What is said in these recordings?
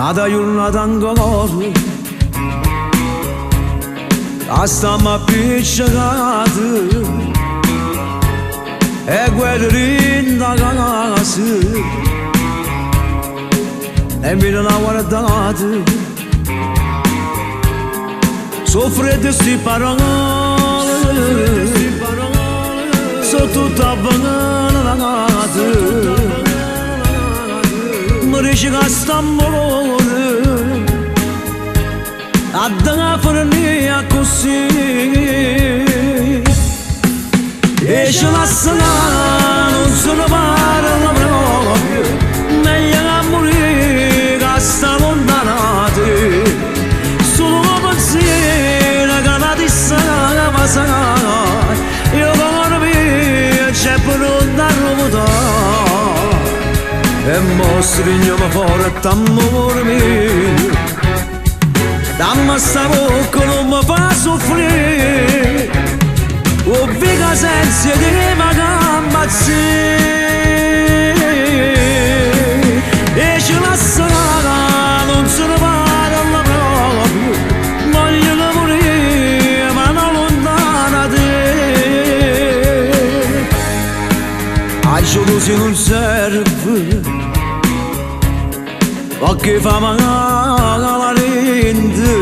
Nada yurnadan galı Astama pichagado É guerrerin da gası É mirana guardado Sofrete si parangale Sotto tabangato Măriși gastambole Adana fărânia cosi Ești la săna Nu sono mare la proprio Meglio a morire Gasta lontanate Solo una pensiera Che la dissana passata Io con me C'è per non da rubutare E mostri ma fuori t'amore mio Dammi sta bocca non mi fa soffrire O viga senza di me che ammazzire E ci lascerà non se ne parla proprio Voglio morire ma non lontana da te Ai così non serve Ma che fa male la rende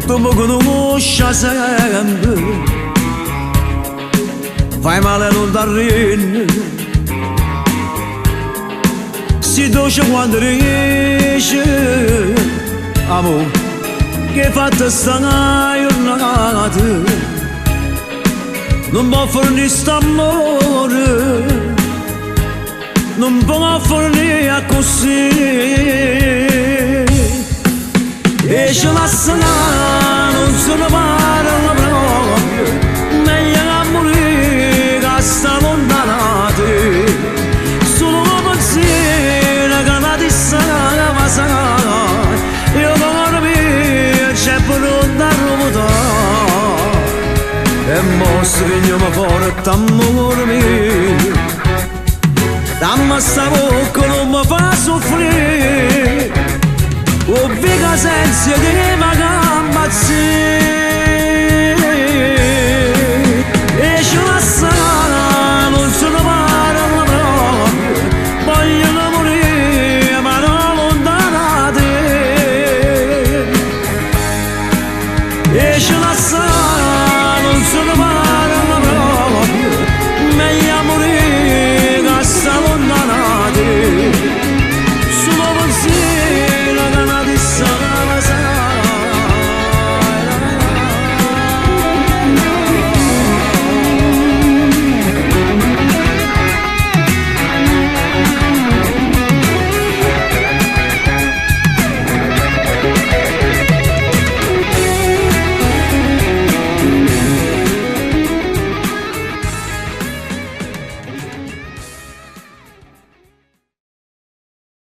Tu mi conosci sempre Fai male non t'arrende Si dolce quando riesci Amore Che fatta sta giornata Non può fornire st'amore Non può fornire così E ci lascerà non se ne parla proprio Meglio a morire che sta lontanate Solo una pensiera che la dissana passata Io con me c'è per non da rubutare E mostri che mi fuori t'amore mio Dammi sta bocca non mi fa soffrire O viga senza di me che ammazzire